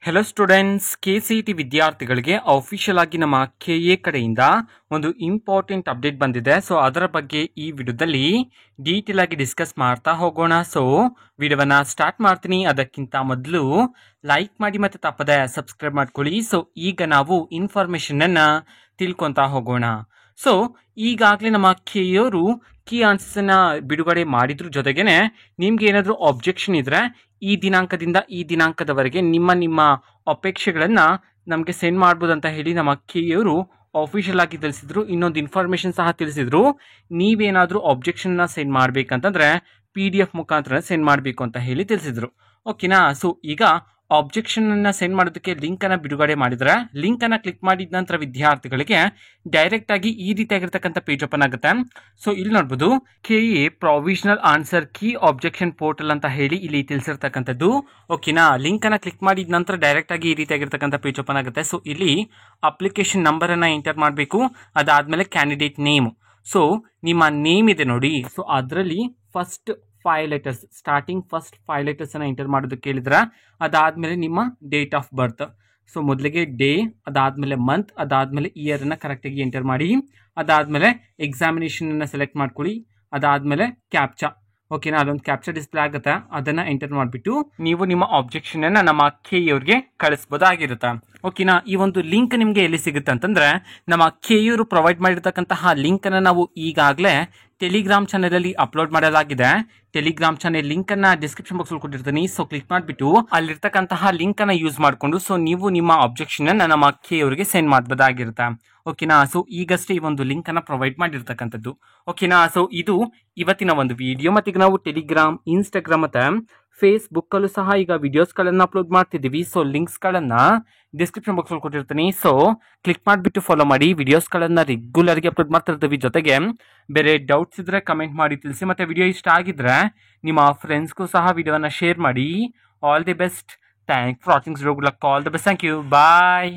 Hello students, KCET ವಿದ್ಯಾರ್ಥಿಗಳಿಗೆ official ಆಗಿ ನಮ್ಮ KA ಕಡೆಯಿಂದ ಒಂದು ಇಂಪಾರ್ಟೆಂಟ್ ಅಪ್ಡೇಟ್ ಬಂದಿದೆ. ಸೊ ಅದರ ಬಗ್ಗೆ ಈ ವಿಡಿಯೋದಲ್ಲಿ ಡೀಟೇಲ್ ಆಗಿ ಡಿಸ್ಕಸ್ ಮಾಡ್ತಾ ಹೋಗೋಣ. ಸೊ ವಿಡಿಯೋವನ್ನ ಸ್ಟಾರ್ಟ್ ಮಾಡ್ತೀನಿ. ಅದಕ್ಕಿಂತ ಮೊದಲು ಲೈಕ್ ಮಾಡಿ ಮತ್ತೆ ತಪ್ಪದೆ ಸಬ್ಸ್ಕ್ರೈಬ್ ಮಾಡ್ಕೊಳ್ಳಿ. ಸೊ ಈಗ ನಾವು ಇನ್ಫಾರ್ಮೇಶನ್ ಅನ್ನ ತಿಳ್ಕೊಂತಾ ಹೋಗೋಣ. ಸೊ ಈಗಾಗಲೇ ನಮ್ಮ KA ಕೀ ಆನ್ಸರ್ಸ್ ಅನ್ನ ಬಿಡುಗಡೆ ಮಾಡಿದ್ರ ಜೊತೆಗೇನೆ ನಿಮ್ಗೆ ಏನಾದರೂ ಅಬ್ಜೆಕ್ಷನ್ ಇದ್ರೆ ಈ ದಿನಾಂಕದಿಂದ ಈ ದಿನಾಂಕದವರೆಗೆ ನಿಮ್ಮ ಅಪೇಕ್ಷೆಗಳನ್ನ ನಮಗೆ ಸೆಂಡ್ ಮಾಡ್ಬೋದು ಅಂತ ಹೇಳಿ ನಮ್ಮ KA ಅಫಿಷಿಯಲ್ ಆಗಿ ತಿಳಿಸಿದ್ರು. ಇನ್ನೊಂದು ಇನ್ಫಾರ್ಮೇಶನ್ ಸಹ ತಿಳಿಸಿದ್ರು. ನೀವೇನಾದರೂ ಅಬ್ಜೆಕ್ಷನ್ನ ಸೆಂಡ್ ಮಾಡ್ಬೇಕಂತಂದ್ರೆ PDF ಮುಖಾಂತರ ಸೆಂಡ್ ಮಾಡಬೇಕು ಅಂತ ಹೇಳಿ ತಿಳಿಸಿದ್ರು. ಓಕೆನಾ? ಸೊ ಈಗ ಅಬ್ಜೆಕ್ಷನ್ ಅನ್ನ ಸೆಂಡ್ ಮಾಡೋದಕ್ಕೆ ಲಿಂಕ್ ಅನ್ನ ಬಿಡುಗಡೆ ಮಾಡಿದ್ರೆ ಲಿಂಕ್ ಅನ್ನ ಕ್ಲಿಕ್ ಮಾಡಿದ ನಂತರ ವಿದ್ಯಾರ್ಥಿಗಳಿಗೆ ಡೈರೆಕ್ಟ್ ಆಗಿ ಈ ರೀತಿಯಾಗಿರ್ತಕ್ಕಂಥ ಪೇಜ್ ಓಪನ್ ಆಗುತ್ತೆ. ಸೊ ಇಲ್ಲಿ ನೋಡ್ಬೋದು KA provisional answer key objection portal ಅಂತ ಹೇಳಿ ಇಲ್ಲಿ ತಿಳಿಸಿರ್ತಕ್ಕಂಥದ್ದು. ಓಕೆನಾ? ಲಿಂಕ್ ಅನ್ನ ಕ್ಲಿಕ್ ಮಾಡಿದ ನಂತರ ಡೈರೆಕ್ಟ್ ಆಗಿ ಈ ರೀತಿಯಾಗಿರ್ತಕ್ಕಂಥ ಪೇಜ್ ಓಪನ್ ಆಗುತ್ತೆ. ಸೊ ಇಲ್ಲಿ ಅಪ್ಲಿಕೇಶನ್ ನಂಬರ್ ಅನ್ನ ಎಂಟರ್ ಮಾಡಬೇಕು. ಅದಾದ್ಮೇಲೆ ಕ್ಯಾಂಡಿಡೇಟ್ ನೇಮ್. ಸೊ ನಿಮ್ಮ ನೇಮ್ ಇದೆ ನೋಡಿ. ಸೊ ಅದರಲ್ಲಿ first 5 letters, starting first 5 letters ಅನ್ನ ಎಂಟರ್ ಮಾಡೋದಕ್ಕೆ ಹೇಳಿದ್ರೆ, ಅದಾದ್ಮೇಲೆ ನಿಮ್ಮ ಡೇಟ್ ಆಫ್ ಬರ್ತ್. ಸೊ ಮೊದಲಿಗೆ ಡೇ, ಅದಾದ್ಮೇಲೆ ಮಂತ್, ಅದಾದ್ಮೇಲೆ ಇಯರ್ ಅನ್ನ ಕರೆಕ್ಟಾಗಿ ಎಂಟರ್ ಮಾಡಿ. ಅದಾದ್ಮೇಲೆ ಎಕ್ಸಾಮಿನೇಷನ್ ಅನ್ನ ಸೆಲೆಕ್ಟ್ ಮಾಡ್ಕೊಳ್ಳಿ. ಅದಾದ್ಮೇಲೆ ಕ್ಯಾಪ್ಚಾ. ಓಕೆನಾ? ಅದೊಂದು ಕ್ಯಾಪ್ಚಾ ಡಿಸ್ಪ್ಲೇ ಆಗುತ್ತೆ, ಅದನ್ನ ಎಂಟರ್ ಮಾಡಿಬಿಟ್ಟು ನೀವು ನಿಮ್ಮ ಅಬ್ಜೆಕ್ಷನ್ ಅನ್ನ ನಮ್ಮ KA ಅವ್ರಿಗೆ ಕಳಿಸಬಹುದಾಗಿರುತ್ತೆ. ಓಕೆನಾ? ಈ ಒಂದು ಲಿಂಕ್ ನಿಮಗೆ ಎಲ್ಲಿ ಸಿಗುತ್ತೆ ಅಂತಂದ್ರೆ ನಮ್ಮ KA ಪ್ರೊವೈಡ್ ಮಾಡಿರ್ತಕ್ಕಂತಹ ಲಿಂಕ್ ಅನ್ನ ನಾವು ಈಗಾಗಲೇ ಟೆಲಿಗ್ರಾಮ್ ಚಾನೆಲ್ ಅಲ್ಲಿ ಅಪ್ಲೋಡ್ ಮಾಡಲಾಗಿದೆ. ಟೆಲಿಗ್ರಾಮ್ ಚಾನೆಲ್ ಲಿಂಕ್ ಅನ್ನ ಡಿಸ್ಕ್ರಿಪ್ಷನ್ ಬಾಕ್ಸ್ ಅಲ್ಲಿ ಕೊಟ್ಟಿರ್ತೀನಿ. ಸೊ ಕ್ಲಿಕ್ ಮಾಡಿಬಿಟ್ಟು ಅಲ್ಲಿರ್ತಕ್ಕಂತಹ ಲಿಂಕ್ ಅನ್ನ ಯೂಸ್ ಮಾಡಿಕೊಂಡು ಸೊ ನೀವು ನಿಮ್ಮ ಅಬ್ಜೆಕ್ಷನ್ ಅನ್ನ ನಮ್ಮ KA ಅವರಿಗೆ ಸೆಂಡ್ ಮಾಡಬಹುದಾಗಿರುತ್ತೆ. ಓಕೆನಾ? ಸೊ ಈಗಷ್ಟೇ ಈ ಒಂದು ಲಿಂಕ್ ಅನ್ನ ಪ್ರೊವೈಡ್ ಮಾಡಿರ್ತಕ್ಕಂಥದ್ದು. ಓಕೆನಾ? ಸೊ ಇದು ಇವತ್ತಿನ ಒಂದು ವಿಡಿಯೋ. ಮತ್ತೆ ಈಗ ನಾವು ಟೆಲಿಗ್ರಾಮ್, ಇನ್ಸ್ಟಾಗ್ರಾಮ್ ಮತ್ತೆ ಫೇಸ್ಬುಕ್ ಅಲ್ಲೂ ಸಹ ಈಗ ವಿಡಿಯೋಸ್ ಗಳನ್ನ ಅಪ್ಲೋಡ್ ಮಾಡ್ತಿದ್ದೀವಿ. ಸೊ ಲಿಂಕ್ಸ್ ಗಳನ್ನ ಡಿಸ್ಕ್ರಿಪ್ಷನ್ ಬಾಕ್ಸ್ ಅಲ್ಲಿ ಕೊಟ್ಟಿರ್ತೀನಿ. ಸೊ ಕ್ಲಿಕ್ ಮಾಡಿಬಿಟ್ಟು ಫಾಲೋ ಮಾಡಿ. ವಿಡಿಯೋಸ್ ಗಳನ್ನ ರೆಗ್ಯುಲರ್ ಆಗಿ ಅಪ್ಲೋಡ್ ಮಾಡ್ತಿರ್ತೀವಿ. ಜೊತೆಗೆ ಬೇರೆ ಡೌಟ್ಸ್ ಇದ್ರೆ ಕಮೆಂಟ್ ಮಾಡಿ ತಿಳಿಸಿ. ಮತ್ತೆ ವಿಡಿಯೋ ಇಷ್ಟ ಆಗಿದ್ರೆ ನಿಮ್ಮ ಫ್ರೆಂಡ್ಸ್ಗೂ ಸಹ ವಿಡಿಯೋನ ಶೇರ್ ಮಾಡಿ. All the best. Thank for watching. All the best. Thank you. Bye.